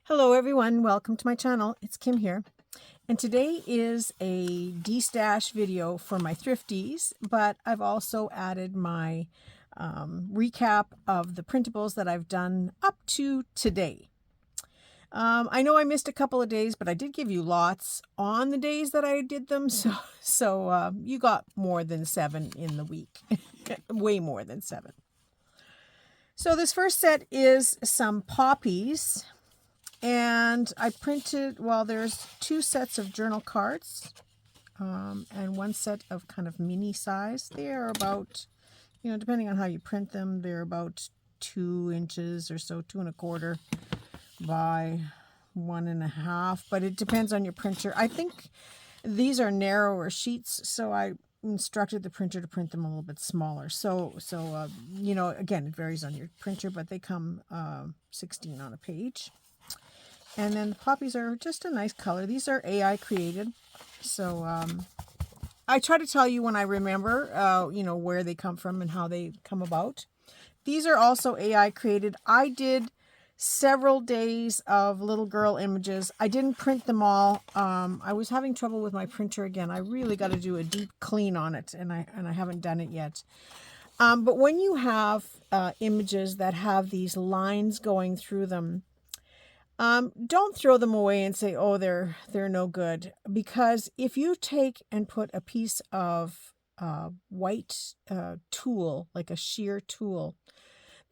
Hello everyone, welcome to my channel. It's Kim here. And today is a Destash video for my Thriftees, but I've also added my recap of the printables that I've done up to today. I know I missed a couple of days, but I did give you lots on the days that I did them. So you got more than 7 in the week, way more than 7. So this first set is some poppies. And I printed, well, there's 2 sets of journal cards and 1 set of kind of mini size. They are about, depending on how you print them, they're about 2 inches or so, 2 1/4 by 1 1/2. But it depends on your printer. I think these are narrower sheets, so I instructed the printer to print them a little bit smaller. So again, it varies on your printer, but they come 16 on a page. And then the poppies are just a nice color. These are AI created. So I try to tell you when I remember, where they come from and how they come about. These are also AI created. I did several days of little girl images. I didn't print them all. I was having trouble with my printer again. I really got to do a deep clean on it, and I haven't done it yet. But when you have images that have these lines going through them, don't throw them away and say, oh, they're no good. Because if you take and put a piece of white tulle, like a sheer tulle,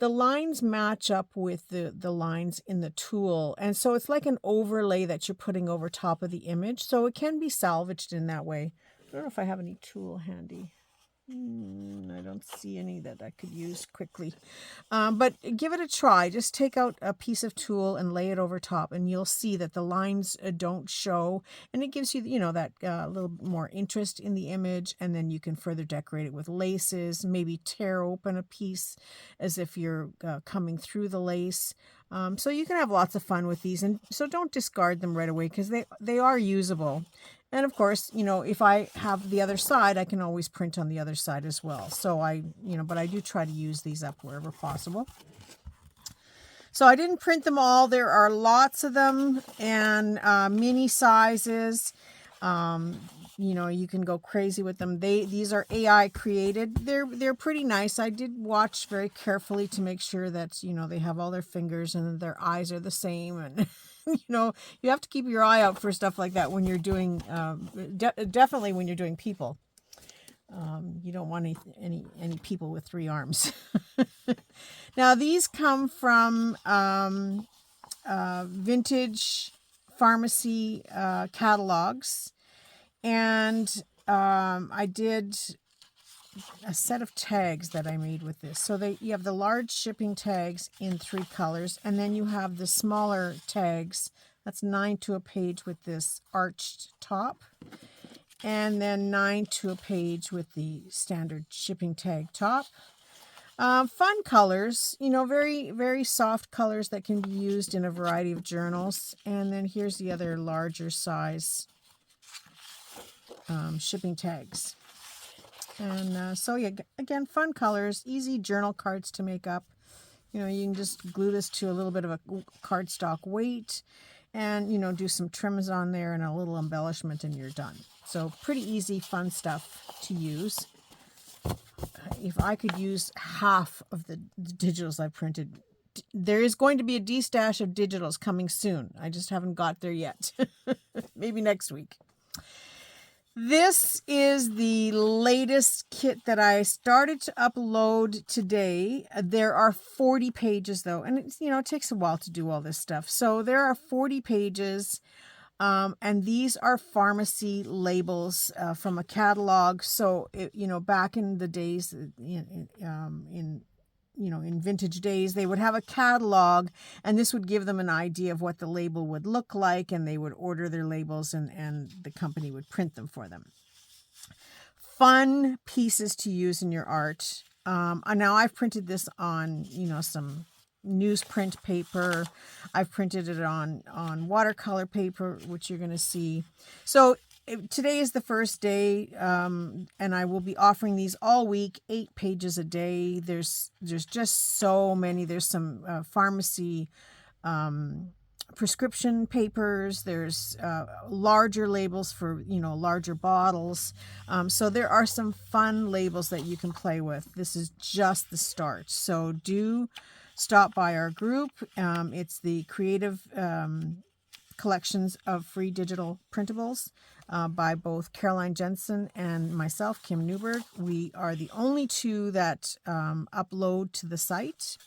the lines match up with the lines in the tulle. And so it's like an overlay that you're putting over top of the image. So it can be salvaged in that way. I don't know if I have any tulle handy. I don't see any that I could use quickly. But give it a try. Just take out a piece of tulle and lay it over top, and you'll see that the lines don't show. And it gives you, that little more interest in the image. And then you can further decorate it with laces, maybe tear open a piece as if you're coming through the lace. So you can have lots of fun with these. And so don't discard them right away, because they are usable. And of course, if I have the other side, I can always print on the other side as well. So but I do try to use these up wherever possible. So I didn't print them all. There are lots of them, and mini sizes. You can go crazy with them. These are AI created. They're pretty nice. I did watch very carefully to make sure that, they have all their fingers and their eyes are the same. And, you have to keep your eye out for stuff like that when you're doing, definitely when you're doing people. You don't want any people with 3 arms. Now, these come from vintage pharmacy catalogs. And I did a set of tags that I made with this. So you have the large shipping tags in 3 colors, and then you have the smaller tags. That's 9 to a page with this arched top, and then 9 to a page with the standard shipping tag top. Fun colors, very, very soft colors that can be used in a variety of journals. And then here's the other larger size shipping tags. And so yeah, again, fun colors, easy journal cards to make up. You can just glue this to a little bit of a cardstock weight, and do some trims on there and a little embellishment, and you're done. So pretty easy, fun stuff to use. If I could use half of the digitals I printed, there is going to be a Destash of digitals coming soon. I just haven't got there yet. Maybe next week. This is the latest kit that I started to upload today. There are 40 pages though, and it takes a while to do all this stuff. So there are 40 pages, and these are pharmacy labels from a catalog. So back in the days, in vintage days, they would have a catalog, and this would give them an idea of what the label would look like, and they would order their labels, and the company would print them for them. Fun pieces to use in your art. Now I've printed this on, some newsprint paper. I've printed it on watercolor paper, which you're going to see. So today is the first day, and I will be offering these all week, 8 pages a day. There's just so many. There's some pharmacy prescription papers. There's larger labels for, larger bottles. So there are some fun labels that you can play with. This is just the start. So do stop by our group. It's the creative collections of free digital printables by both Caroline Jensen and myself, Kim Newberg. We are the only two that upload to the site.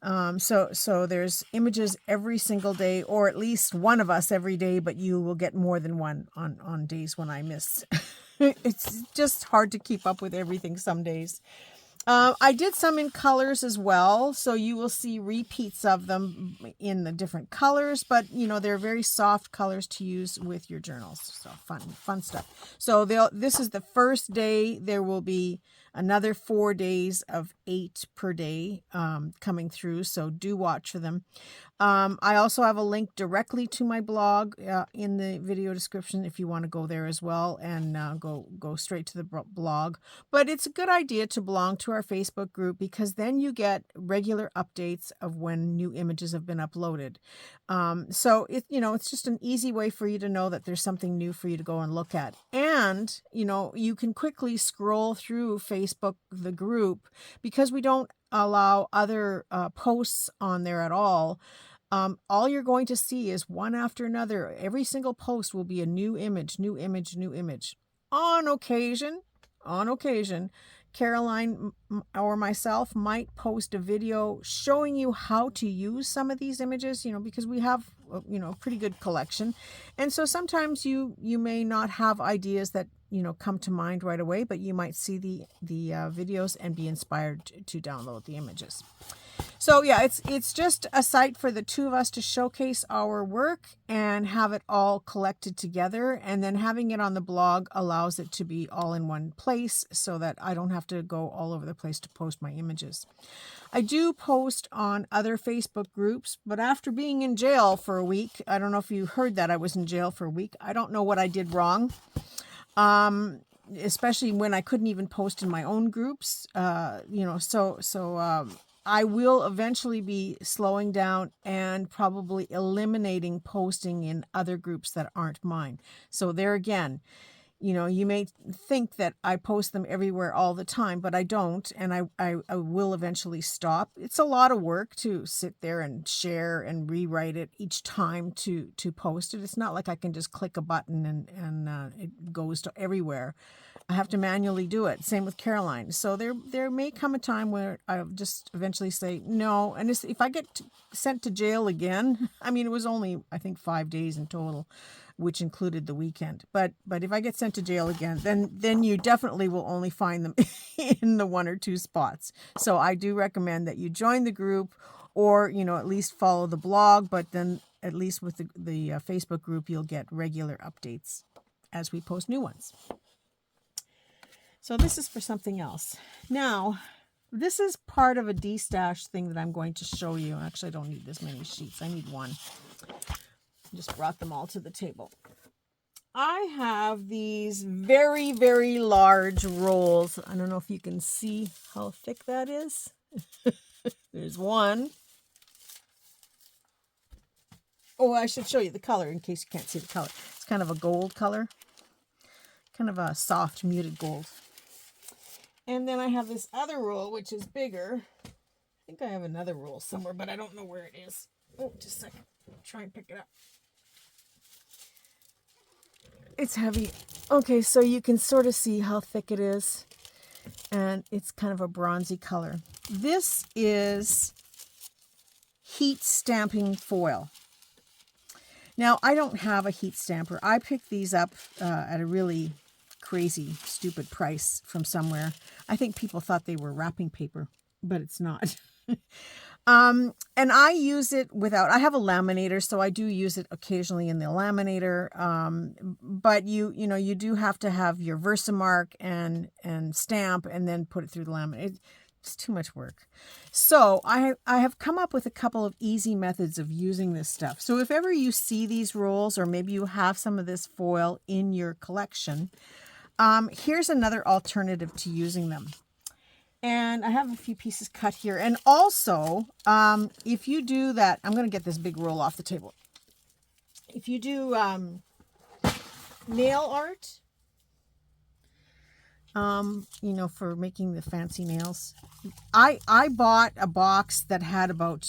So there's images every single day, or at least one of us every day, but you will get more than one on days when I miss. It's just hard to keep up with everything some days. I did some in colors as well, so you will see repeats of them in the different colors, but they're very soft colors to use with your journals. So fun stuff. So this is the first day. There will be another 4 days of 8 per day coming through, so do watch for them. I also have a link directly to my blog in the video description if you want to go there as well and go straight to the blog. But it's a good idea to belong to our Facebook group, because then you get regular updates of when new images have been uploaded. So it's just an easy way for you to know that there's something new for you to go and look at. And, you can quickly scroll through Facebook, the group, because we don't allow other posts on there at all. All you're going to see is one after another. Every single post will be a new image, new image, new image. On occasion, Caroline or myself might post a video showing you how to use some of these images, because we have, a pretty good collection. And so sometimes you may not have ideas that, come to mind right away, but you might see the videos and be inspired to download the images. So yeah, it's just a site for the two of us to showcase our work and have it all collected together. And then having it on the blog allows it to be all in one place so that I don't have to go all over the place to post my images. I do post on other Facebook groups, but after being in jail for a week, I don't know if you heard that I was in jail for a week. I don't know what I did wrong. Especially when I couldn't even post in my own groups, I will eventually be slowing down and probably eliminating posting in other groups that aren't mine. So there again, you may think that I post them everywhere all the time, but I don't, and I will eventually stop. It's a lot of work to sit there and share and rewrite it each time to post it. It's not like I can just click a button and it goes to everywhere. I have to manually do it. Same with Caroline. So there may come a time where I'll just eventually say no. And if I get sent to jail again, it was only, I think, 5 days in total, which included the weekend. But if I get sent to jail again, then you definitely will only find them in the 1 or 2 spots. So I do recommend that you join the group, or at least follow the blog. But then at least with the Facebook group, you'll get regular updates as we post new ones. So this is for something else. Now, this is part of a Destash thing that I'm going to show you. Actually, I don't need this many sheets. I need one. I just brought them all to the table. I have these very, very large rolls. I don't know if you can see how thick that is. There's one. Oh, I should show you the color in case you can't see the color. It's kind of a gold color. Kind of a soft, muted gold. And then I have this other roll, which is bigger. I think I have another roll somewhere, but I don't know where it is. Oh, just a second. Try and pick it up. It's heavy. Okay, so you can sort of see how thick it is. And it's kind of a bronzy color. This is heat stamping foil. Now, I don't have a heat stamper. I picked these up at a really crazy, stupid price from somewhere. I think people thought they were wrapping paper, but it's not. And I use it without, I have a laminator, so I do use it occasionally in the laminator. But you do have to have your Versamark and stamp and then put it through the laminator. It's too much work. So I have come up with a couple of easy methods of using this stuff. So if ever you see these rolls, or maybe you have some of this foil in your collection, here's another alternative to using them. And I have a few pieces cut here. And also, if you do that, I'm going to get this big roll off the table. If you do nail art, you know, for making the fancy nails, I bought a box that had about,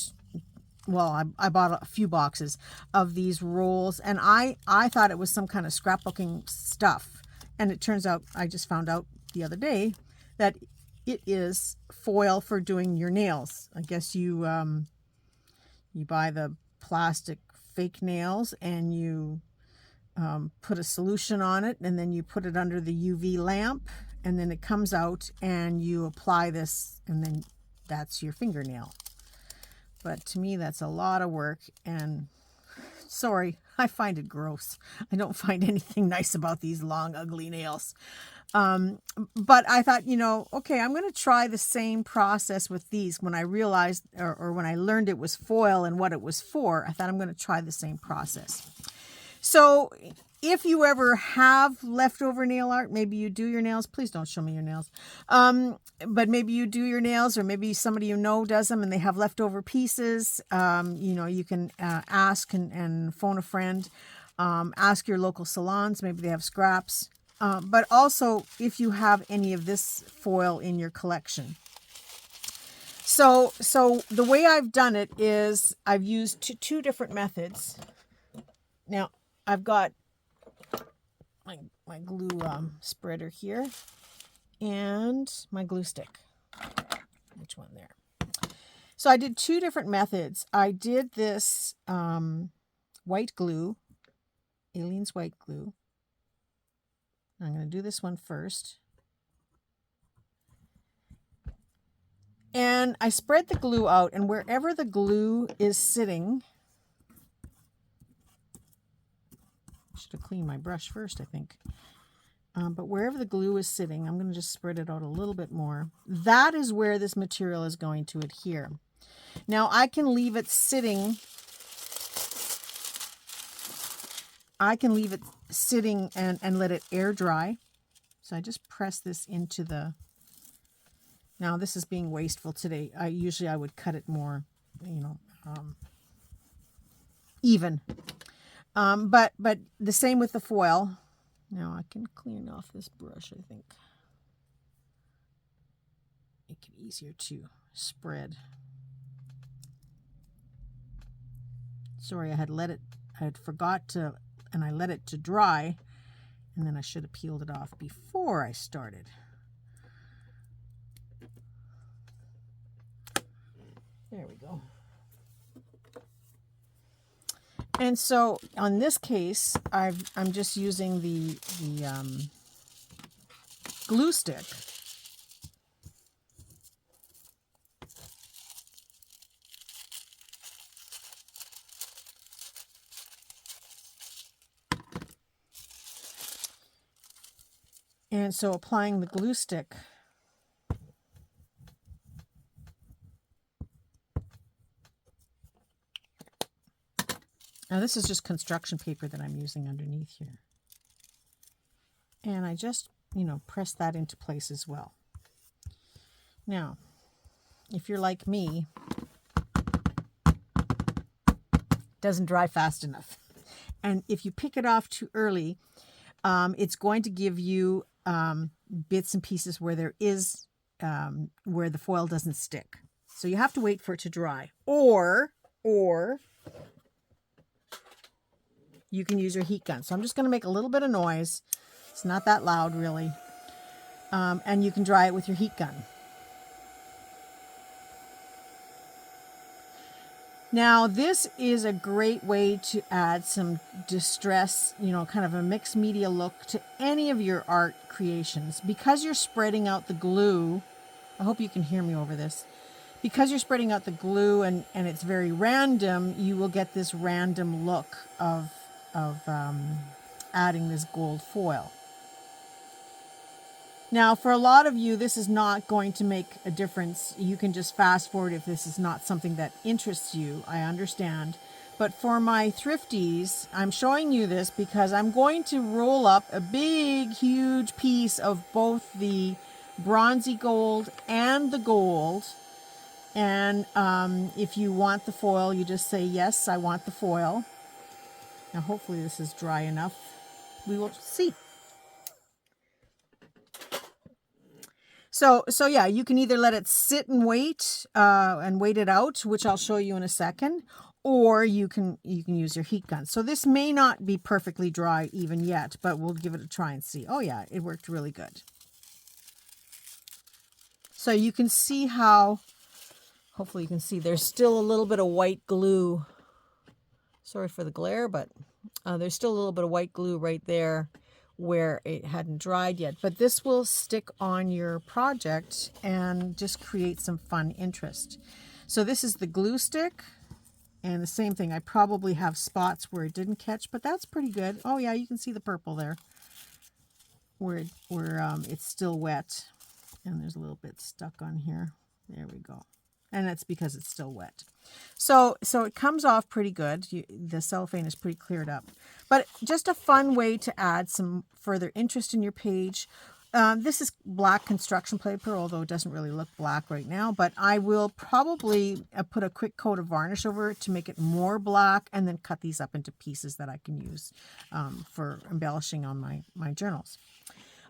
well, I bought a few boxes of these rolls, and I thought it was some kind of scrapbooking stuff. And it turns out, I just found out the other day that it is foil for doing your nails. I guess you you buy the plastic fake nails and you put a solution on it, and then you put it under the UV lamp, and then it comes out and you apply this, and then that's your fingernail. But to me, that's a lot of work, and sorry, I find it gross. I don't find anything nice about these long, ugly nails. But I thought, you know, okay, I'm going to try the same process with these. When I realized, or when I learned it was foil and what it was for, I thought I'm going to try the same process. So if you ever have leftover nail art, maybe you do your nails. Please don't show me your nails. But maybe you do your nails, or maybe somebody you know does them and they have leftover pieces. You know, you can ask and phone a friend. Ask your local salons. Maybe they have scraps. But also if you have any of this foil in your collection. So the way I've done it is I've used two different methods. Now, I've got my glue spreader here and my glue stick. Which one there? So I did two different methods. I did this white glue, Aleene's white glue. I'm going to do this one first. And I spread the glue out, and wherever the glue is sitting, I should have cleaned my brush first, I think. But wherever the glue is sitting, I'm going to just spread it out a little bit more. That is where this material is going to adhere. Now I can leave it sitting. I can leave it sitting and let it air dry. So I just press this into the, now this is being wasteful today. Usually I would cut it more, you know, even. But the same with the foil. Now I can clean off this brush, I think. Make it easier to spread. Sorry, I had forgot to, and I let it to dry, and then I should have peeled it off before I started. There we go. And so on this case, I'm just using the glue stick. And so applying the glue stick, now this is just construction paper that I'm using underneath here. And I just, you know, press that into place as well. Now, if you're like me, it doesn't dry fast enough. And if you pick it off too early, it's going to give you bits and pieces where there is, where the foil doesn't stick. So you have to wait for it to dry. Or you can use your heat gun. So I'm just going to make a little bit of noise. It's not that loud, really. And you can dry it with your heat gun. Now, this is a great way to add some distress, you know, kind of a mixed media look to any of your art creations. Because you're spreading out the glue, I hope you can hear me over this. Because you're spreading out the glue and it's very random, you will get this random look of adding this gold foil. Now, for a lot of you, this is not going to make a difference. You can just fast forward if this is not something that interests you. I understand. But for my Thriftees, I'm showing you this because I'm going to roll up a big, huge piece of both the bronzy gold and the gold. And if you want the foil, you just say, yes, I want the foil. Now, hopefully this is dry enough. We will see. So yeah, you can either let it sit and wait it out, which I'll show you in a second, or you can use your heat gun. So this may not be perfectly dry even yet, but we'll give it a try and see. Oh yeah, it worked really good. So you can see how, hopefully you can see, there's still a little bit of white glue. Sorry for the glare, but there's still a little bit of white glue right there where it hadn't dried yet. But this will stick on your project and just create some fun interest. So this is the glue stick. And the same thing, I probably have spots where it didn't catch, but that's pretty good. Oh yeah, you can see the purple there where it's still wet. And there's a little bit stuck on here. There we go. And that's because it's still wet. So it comes off pretty good. The cellophane is pretty cleared up. But just a fun way to add some further interest in your page. This is black construction paper, although it doesn't really look black right now. But I will probably put a quick coat of varnish over it to make it more black, and then cut these up into pieces that I can use for embellishing on my journals.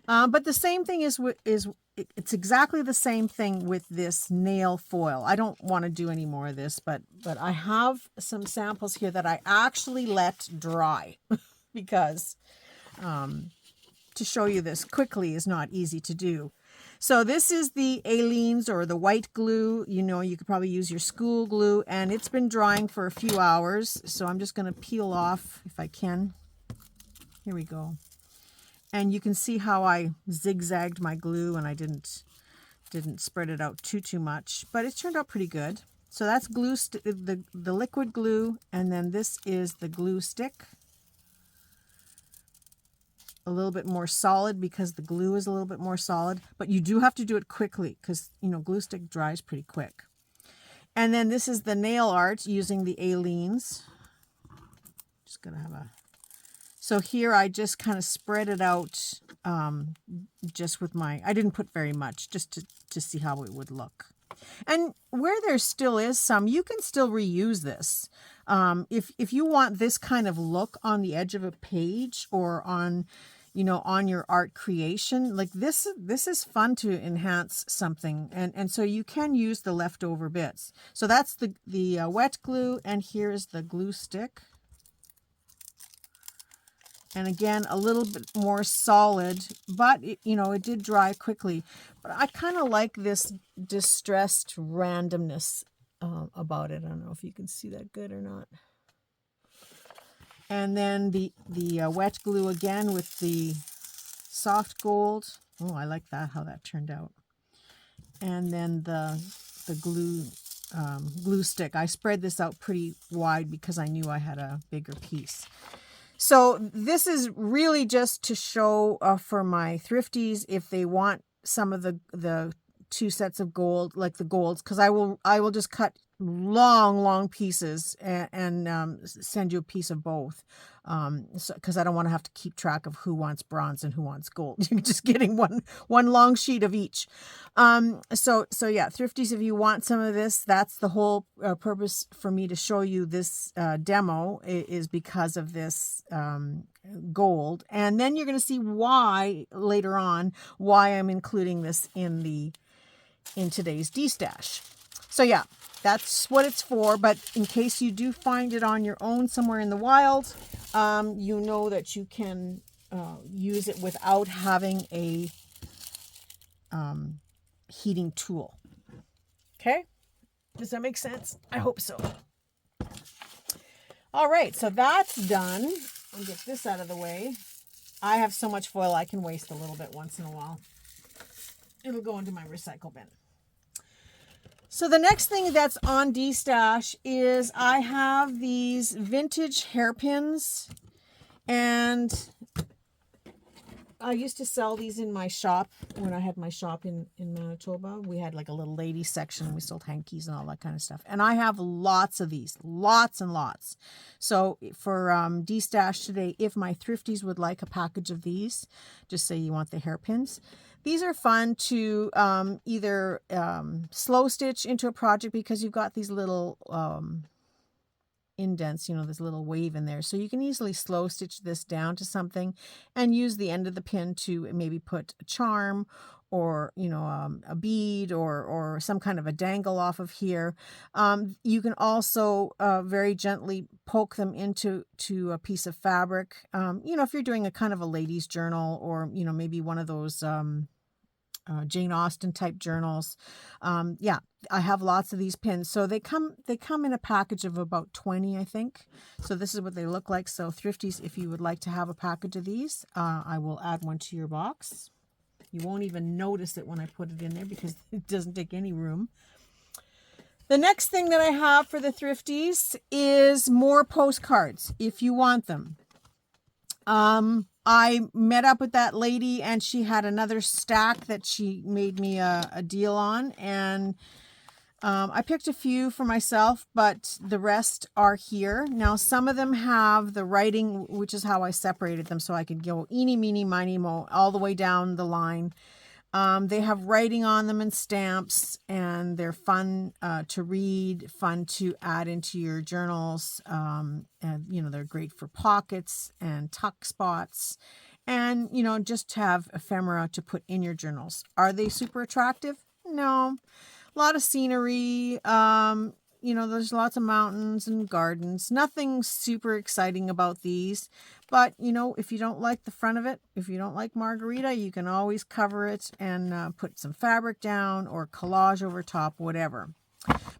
But the same thing it's exactly the same thing with this nail foil. I don't want to do any more of this, but I have some samples here that I actually let dry because to show you this quickly is not easy to do. So this is the Aleene's or the white glue. You know, you could probably use your school glue, and it's been drying for a few hours. So I'm just going to peel off if I can. Here we go. And you can see how I zigzagged my glue, and I didn't spread it out too much, but it turned out pretty good. So that's glue, the liquid glue, and then this is the glue stick. A little bit more solid because the glue is a little bit more solid, but you do have to do it quickly because, you know, glue stick dries pretty quick. And then this is the nail art using the Aleene's. Just gonna have a... So here I just kind of spread it out just with I didn't put very much, just to see how it would look. And where there still is some, you can still reuse this. If you want this kind of look on the edge of a page or on, you know, on your art creation, like this is fun to enhance something. And so you can use the leftover bits. So that's the wet glue, and here's the glue stick. And again, a little bit more solid, but it, you know, it did dry quickly. But I kind of like this distressed randomness about it. I don't know if you can see that good or not. And then the wet glue again with the soft gold. Oh, I like that, how that turned out. And then the glue stick. I spread this out pretty wide because I knew I had a bigger piece. So this is really just to show for my thrifties if they want some of the two sets of gold, like the golds, because I will just cut long pieces and send you a piece of both, because I don't want to have to keep track of who wants bronze and who wants gold. You're just getting one long sheet of each. So yeah, thrifties, if you want some of this, that's the whole purpose for me to show you this demo is because of this gold. And then you're going to see why later on why I'm including this in today's Destash. So yeah, that's what it's for. But in case you do find it on your own somewhere in the wild, you know that you can use it without having a heating tool. Okay? Does that make sense? I hope so. All right, so that's done. I'll get this out of the way. I have so much foil I can waste a little bit once in a while. It'll go into my recycle bin. So the next thing that's on Destash is I have these vintage hairpins, and I used to sell these in my shop when I had my shop in Manitoba. We had like a little lady section. We sold hankies and all that kind of stuff. And I have lots of these, lots and lots. So for Destash today, if my thrifties would like a package of these, just say you want the hairpins. These are fun to either slow stitch into a project because you've got these little indents, you know, this little wave in there. So you can easily slow stitch this down to something and use the end of the pin to maybe put a charm or, you know, a bead or some kind of a dangle off of here. You can also very gently poke them into a piece of fabric. You know, if you're doing a kind of a ladies journal or, you know, maybe one of those Jane Austen type journals. Yeah, I have lots of these pins. So they come in a package of about 20, I think. So this is what they look like. So Thrifties, if you would like to have a package of these, I will add one to your box. You won't even notice it when I put it in there because it doesn't take any room. The next thing that I have for the Thrifties is more postcards if you want them. I met up with that lady and she had another stack that she made me a deal on, and I picked a few for myself, but the rest are here. Now, some of them have the writing, which is how I separated them so I could go eeny, meeny, miny, mo, all the way down the line. They have writing on them and stamps, and they're fun to read, fun to add into your journals. And, you know, they're great for pockets and tuck spots and, you know, just to have ephemera to put in your journals. Are they super attractive? No. A lot of scenery. You know, there's lots of mountains and gardens. Nothing super exciting about these. But, you know, if you don't like the front of it, if you don't like margarita, you can always cover it and put some fabric down or collage over top, whatever.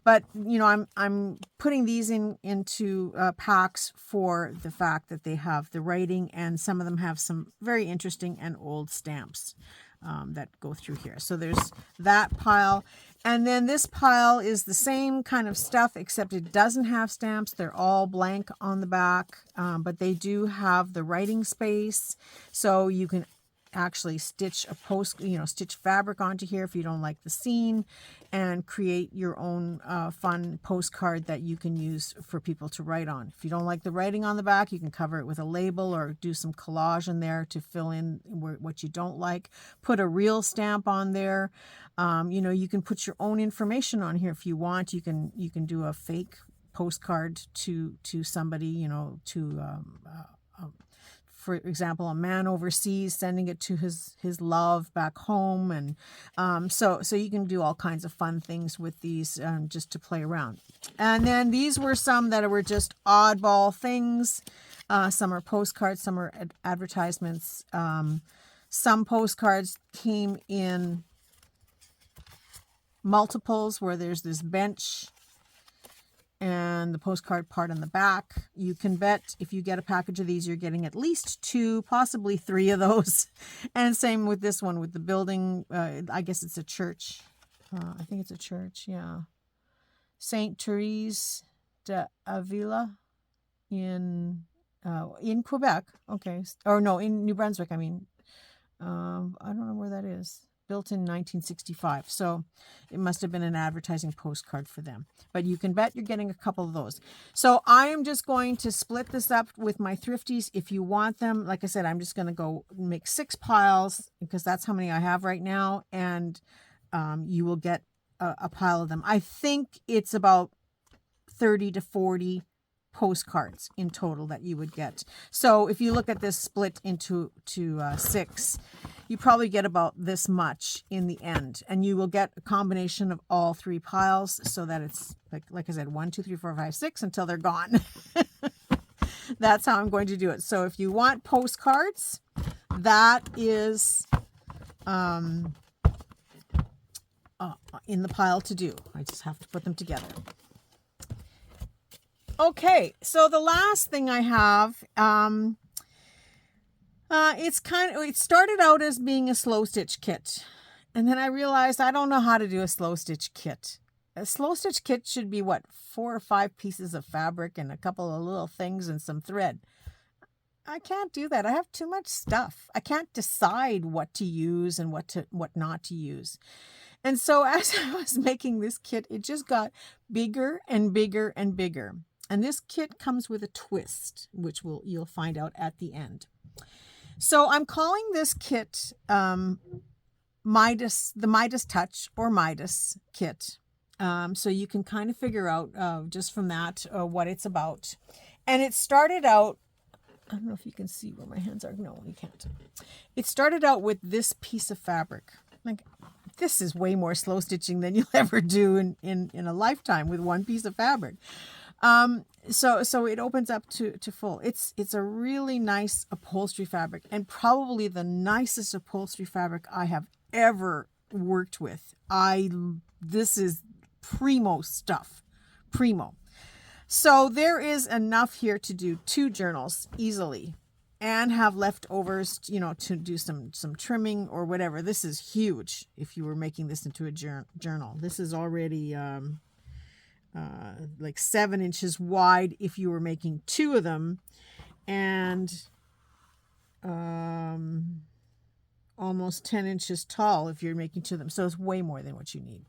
But, you know, I'm putting these into packs for the fact that they have the writing, and some of them have some very interesting and old stamps that go through here. So there's that pile. And then this pile is the same kind of stuff, except it doesn't have stamps. They're all blank on the back, but they do have the writing space. So you can actually stitch stitch fabric onto here if you don't like the scene, and create your own fun postcard that you can use for people to write on. If you don't like the writing on the back, you can cover it with a label or do some collage in there to fill in what you don't like. Put a real stamp on there. You know, you can put your own information on here if you want. You can do a fake postcard to somebody, you know, for example, a man overseas, sending it to his love back home. And so you can do all kinds of fun things with these just to play around. And then these were some that were just oddball things. Some are postcards, some are advertisements. Some postcards came in multiples where there's this bench and the postcard part on the back. You can bet if you get a package of these, you're getting at least 2, possibly 3 of those. And same with this one with the building. I guess it's a church. I think it's a church. Yeah. Saint Therese d'Avila in Quebec. Okay. Or no, in New Brunswick. I mean, I don't know where that is. Built in 1965. So it must have been an advertising postcard for them. But you can bet you're getting a couple of those. So I am just going to split this up with my Thrifties. If you want them, like I said, I'm just going to go make 6 piles because that's how many I have right now. And you will get a pile of them. I think it's about 30 to 40 postcards in total that you would get. So if you look at this split into 6, you probably get about this much in the end, and you will get a combination of all 3 piles so that it's like I said, 1, 2, 3, 4, 5, 6 until they're gone. That's how I'm going to do it. So if you want postcards, that is in the pile to do. I just have to put them together. Okay, so the last thing I have, it started out as being a slow stitch kit. And then I realized I don't know how to do a slow stitch kit. A slow stitch kit should be 4 or 5 pieces of fabric and a couple of little things and some thread. I can't do that. I have too much stuff. I can't decide what to use and what not to use. And so as I was making this kit, it just got bigger and bigger and bigger. And this kit comes with a twist, which you'll find out at the end. So I'm calling this kit the Midas Touch or Midas kit. So you can kind of figure out just from that what it's about. And it started out, I don't know if you can see where my hands are. No, you can't. It started out with this piece of fabric. Like, this is way more slow stitching than you'll ever do in a lifetime with one piece of fabric. So it opens up to full. It's a really nice upholstery fabric, and probably the nicest upholstery fabric I have ever worked with. This is primo stuff. Primo. So there is enough here to do 2 journals easily and have leftovers, to do some trimming or whatever. This is huge if you were making this into a journal. This is already like 7 inches wide if you were making 2 of them, and almost 10 inches tall if you're making 2 of them. So it's way more than what you need.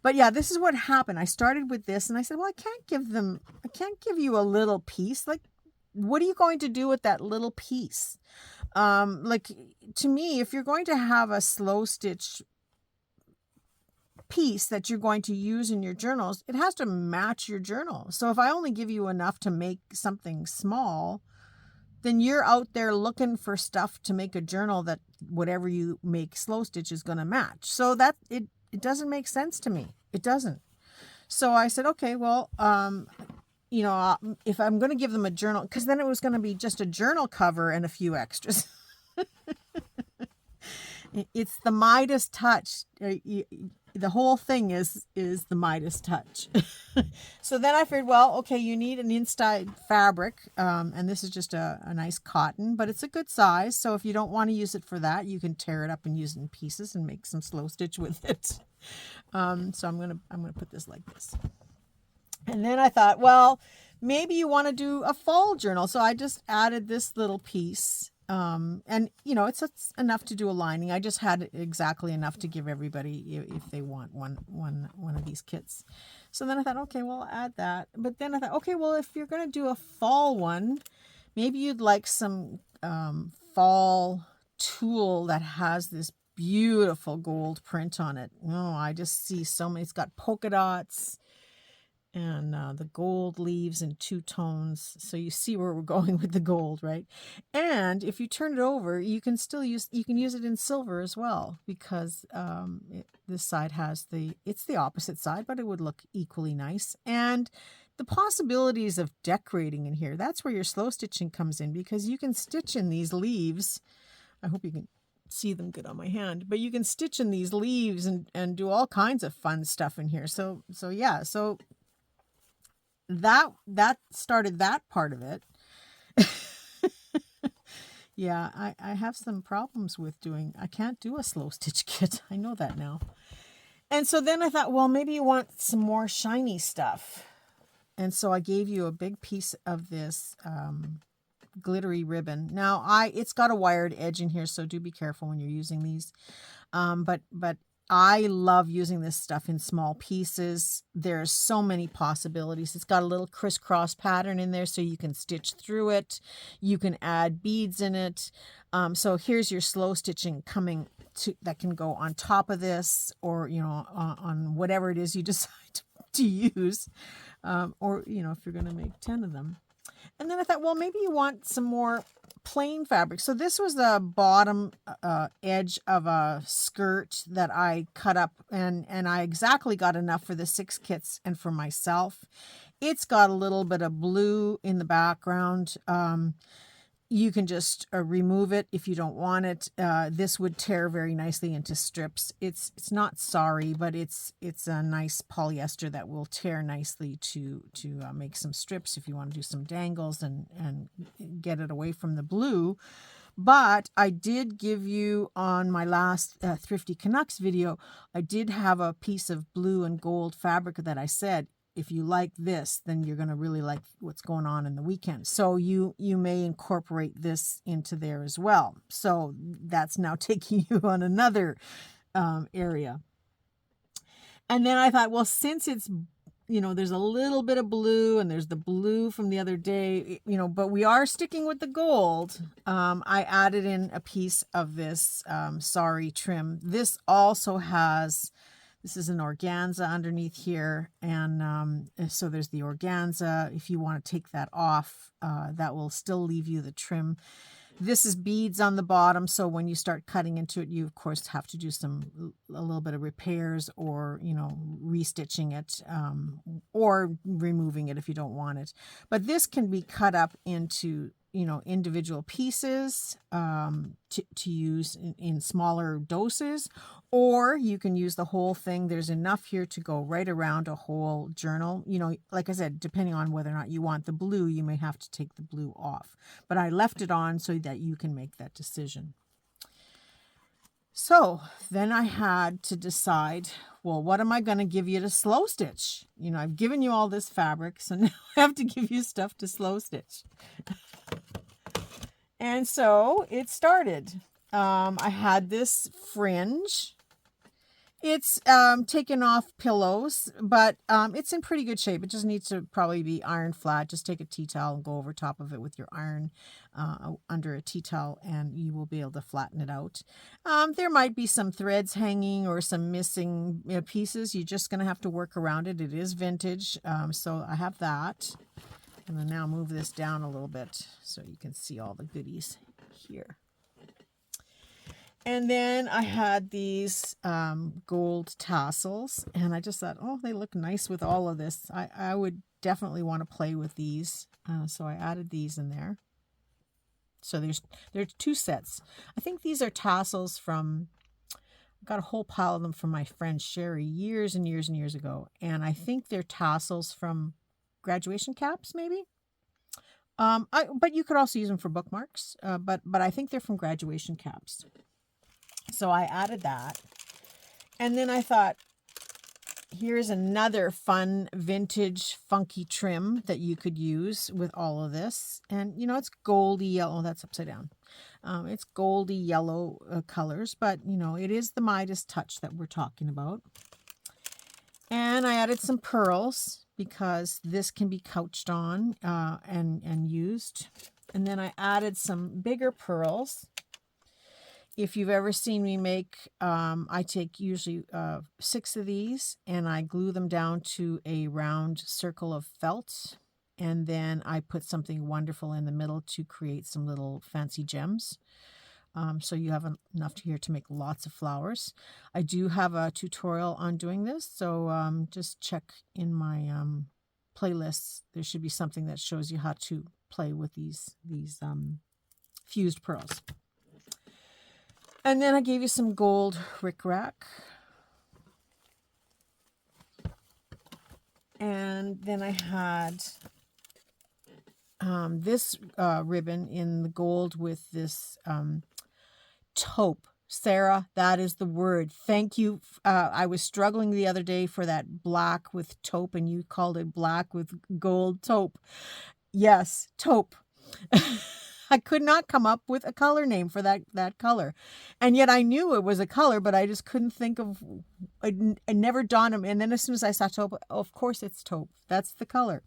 But yeah, this is what happened. I started with this and I said, well, I can't give you a little piece. Like, what are you going to do with that little piece? Like, to me, if you're going to have a slow stitch piece that you're going to use in your journals, it has to match your journal. So if I only give you enough to make something small, then you're out there looking for stuff to make a journal that whatever you make slow stitch is going to match. So that it doesn't make sense to me. It doesn't. So I said, okay, well, if I'm going to give them a journal, because then it was going to be just a journal cover and a few extras. It's the Midas Touch. The whole thing is the Midas Touch. So then I figured, well, okay, you need an inside fabric, and this is just a nice cotton, but it's a good size. So if you don't want to use it for that, you can tear it up and use it in pieces and make some slow stitch with it. So I'm gonna put this like this. And then I thought, well, maybe you want to do a fall journal. So I just added this little piece. And it's enough to do a lining. I just had exactly enough to give everybody if they want one of these kits. So then I thought, okay, well, I'll add that. But then I thought, okay, well, if you're going to do a fall one, maybe you'd like some fall tulle that has this beautiful gold print on it. Oh, I just see so many. It's got polka dots and the gold leaves in 2 tones. So you see where we're going with the gold, right? And if you turn it over, you can use it in silver as well, because this side has it's the opposite side, but it would look equally nice. And the possibilities of decorating in here, that's where your slow stitching comes in, because you can stitch in these leaves. I hope you can see them good on my hand, but you can stitch in these leaves and do all kinds of fun stuff in here. So yeah, so that started that part of it. Yeah, I have some problems with I can't do a slow stitch kit. I know that now. And so then I thought, well, maybe you want some more shiny stuff. And so I gave you a big piece of this glittery ribbon. Now it's got a wired edge in here, so do be careful when you're using these. But I love using this stuff in small pieces. There's so many possibilities. It's got a little crisscross pattern in there so you can stitch through it. You can add beads in it. So here's your slow stitching that can go on top of this, or, on whatever it is you decide to use. Or, if you're going to make 10 of them. And then I thought, well, maybe you want some more plain fabric. So this was the bottom edge of a skirt that I cut up, and I exactly got enough for the 6 kits and for myself. It's got a little bit of blue in the background. You can just remove it if you don't want it. This would tear very nicely into strips. It's not sorry, but it's a nice polyester that will tear nicely to make some strips if you want to do some dangles and get it away from the blue. But I did give you, on my last Thrifty Canucks video, I did have a piece of blue and gold fabric that I said, if you like this, then you're going to really like what's going on in the weekend. So you may incorporate this into there as well. So that's now taking you on another area. And then I thought, well, since it's there's a little bit of blue, and there's the blue from the other day, but we are sticking with the gold. I added in a piece of this sari trim. This also has, this is an organza underneath here, and so there's the organza. If you want to take that off, that will still leave you the trim. This is beads on the bottom, so when you start cutting into it, you of course have to do a little bit of repairs, or restitching it, or removing it if you don't want it. But this can be cut up into individual pieces to use in smaller doses, or you can use the whole thing. There's enough here to go right around a whole journal. Like I said, depending on whether or not you want the blue, you may have to take the blue off. But I left it on so that you can make that decision. So then I had to decide, well, what am I going to give you to slow stitch? I've given you all this fabric, so now I have to give you stuff to slow stitch. And so it started. I had this fringe. It's taken off pillows, but it's in pretty good shape. It just needs to probably be iron flat. Just take a tea towel and go over top of it with your iron under a tea towel, and you will be able to flatten it out. There might be some threads hanging or some missing pieces. You're just going to have to work around it. It is vintage, so I have that. I'm going to now move this down a little bit so you can see all the goodies here. And then I had these gold tassels, and I just thought, oh, they look nice with all of this. I would definitely want to play with these, so I added these in there. So there's 2 sets. I think these are tassels from, I got a whole pile of them from my friend Sherry years and years and years ago, and I think they're tassels from graduation caps, maybe. But you could also use them for bookmarks, but I think they're from graduation caps. So I added that. And then I thought, here's another fun vintage funky trim that you could use with all of this. And it's goldy yellow. Oh, that's upside down. It's goldy yellow colors, but it is the Midas touch that we're talking about. And I added some pearls because this can be couched on and used. And then I added some bigger pearls. If you've ever seen me make, I take usually 6 of these, and I glue them down to a round circle of felt. And then I put something wonderful in the middle to create some little fancy gems. So you have enough here to make lots of flowers. I do have a tutorial on doing this, so just check in my playlists. There should be something that shows you how to play with these fused pearls. And then I gave you some gold rickrack. And then I had this ribbon in the gold with this taupe. Sarah, that is the word. Thank you. I was struggling the other day for that black with taupe, and you called it black with gold taupe. Yes, taupe. I could not come up with a color name for that color. And yet I knew it was a color, but I just couldn't think of, it never dawned on me. And then as soon as I saw taupe, oh, of course it's taupe. That's the color.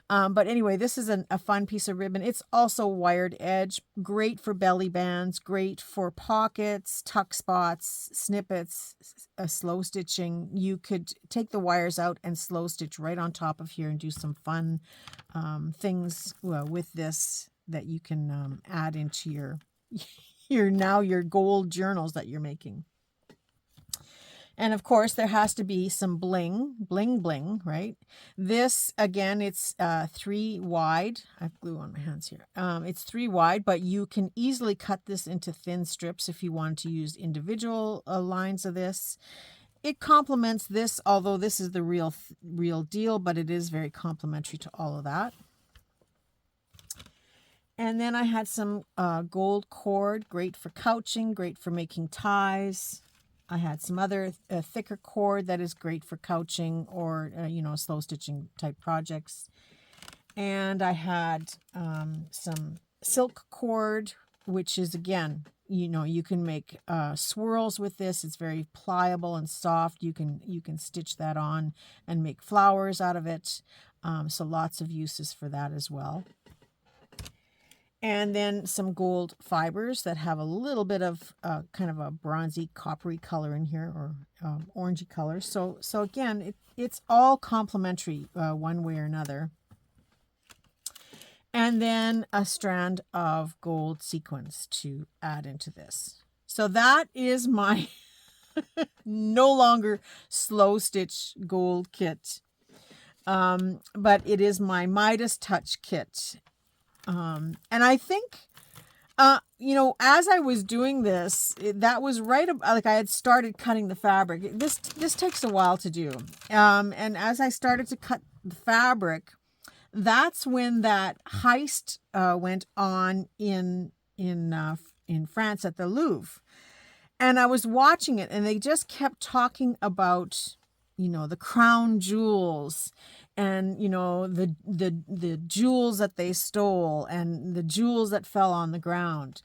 But anyway, this is a fun piece of ribbon. It's also wired edge, great for belly bands, great for pockets, tuck spots, snippets, slow stitching. You could take the wires out and slow stitch right on top of here and do some fun things with this that you can add into your gold journals that you're making. And of course, there has to be some bling, right? This, again, it's 3 wide. I have glue on my hands here. It's 3 wide, but you can easily cut this into thin strips if you want to use individual lines of this. It complements this, although this is the real deal, but it is very complementary to all of that. And then I had some gold cord, great for couching, great for making ties. I had some other thicker cord that is great for couching or, slow stitching type projects. And I had some silk cord which is, again, you can make swirls with this. It's very pliable and soft. You can stitch that on and make flowers out of it. So lots of uses for that as well. And then some gold fibers that have a little bit of kind of a bronzy, coppery color in here, or orangey color. So again, it's all complementary one way or another. And then a strand of gold sequins to add into this. So that is my no longer slow stitch gold kit. But it is my Midas Touch kit. And I think, as I was doing this, that was right, like I had started cutting the fabric. This takes a while to do. And as I started to cut the fabric, that's when that heist went on in France at the Louvre. And I was watching it, and they just kept talking about, the crown jewels, and the jewels that they stole, and the jewels that fell on the ground.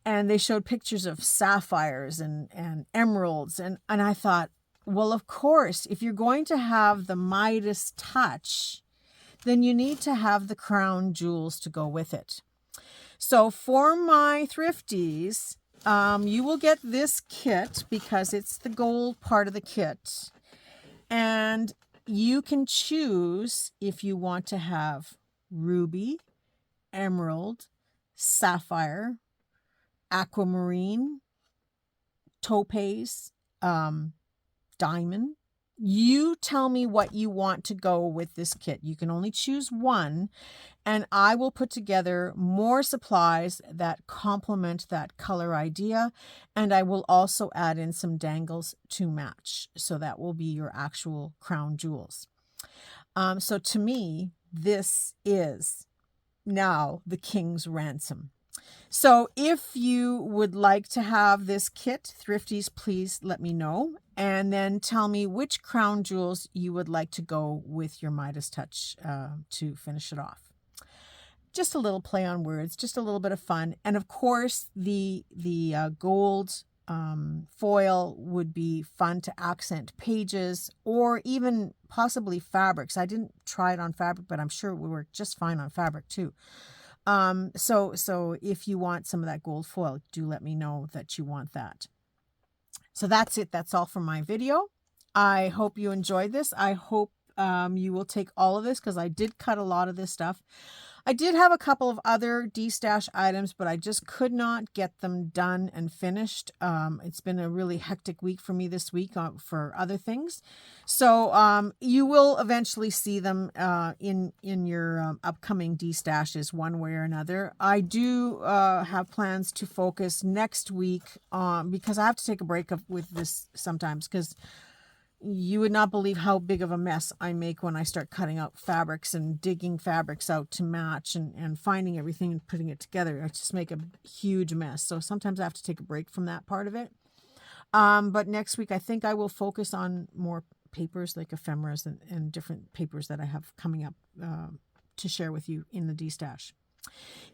And they showed pictures of sapphires and emeralds, and I thought, well, of course, if you're going to have the Midas touch, then you need to have the crown jewels to go with it. So for my thrifties, you will get this kit because it's the gold part of the kit. And you can choose if you want to have ruby, emerald, sapphire, aquamarine, topaz, diamond. You tell me what you want to go with this kit. You can only choose one, and I will put together more supplies that complement that color idea, and I will also add in some dangles to match. So that will be your actual crown jewels. So to me, this is now the king's ransom. So if you would like to have this kit, Thrifties, please let me know. And then tell me which crown jewels you would like to go with your Midas Touch to finish it off. Just a little play on words, just a little bit of fun. And of course, the gold foil would be fun to accent pages, or even possibly fabrics. I didn't try it on fabric, but I'm sure it would work just fine on fabric too. So if you want some of that gold foil, do let me know that you want that. So that's it. That's all for my video. I hope you enjoyed this. I hope you will take all of this, because I did cut a lot of this stuff. I did have a couple of other Destash items, but I just could not get them done and finished. It's been a really hectic week for me this week for other things. So you will eventually see them in your upcoming Destashes one way or another. I do have plans to focus next week because I have to take a break with this sometimes, because you would not believe how big of a mess I make when I start cutting out fabrics and digging fabrics out to match and finding everything and putting it together. I just make a huge mess. So sometimes I have to take a break from that part of it. But next week, I think I will focus on more papers like ephemeras and different papers that I have coming up to share with you in the Destash.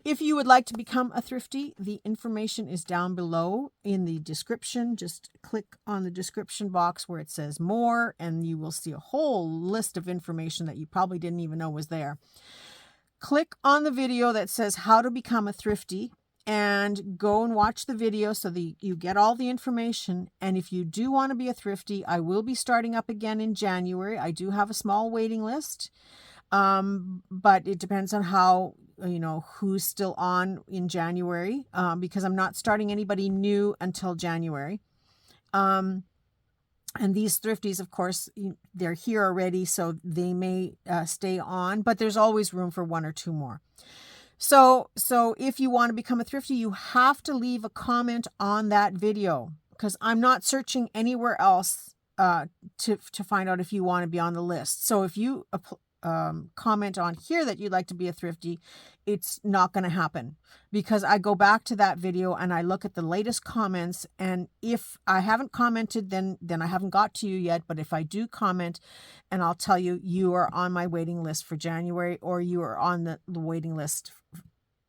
If you would like to become a thrifty, the information is down below in the description. Just click on the description box where it says more, and you will see a whole list of information that you probably didn't even know was there. Click on the video that says how to become a thrifty and go and watch the video so that you get all the information. And if you do want to be a thrifty, I will be starting up again in January. I do have a small waiting list, but it depends on how, who's still on in January, because I'm not starting anybody new until January. And these thrifties, of course, they're here already, so they may stay on, but there's always room for one or two more. So if you want to become a thrifty, you have to leave a comment on that video, because I'm not searching anywhere else to find out if you want to be on the list. So if you comment on here that you'd like to be a thrifty, it's not going to happen, because I go back to that video and I look at the latest comments, and if I haven't commented, then I haven't got to you yet. But if I do comment, and I'll tell you, you are on my waiting list for January, or you are on the waiting list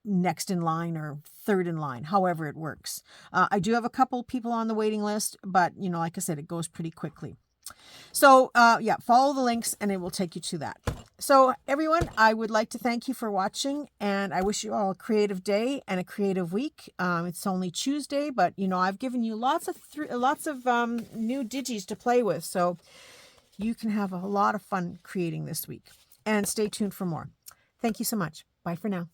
next in line or third in line, however it works. I do have a couple people on the waiting list, but like I said, it goes pretty quickly. So yeah, follow the links and it will take you to that. So everyone, I would like to thank you for watching, and I wish you all a creative day and a creative week. It's only Tuesday, but I've given you lots of new digis to play with, so you can have a lot of fun creating this week. And stay tuned for more. Thank you so much. Bye for now.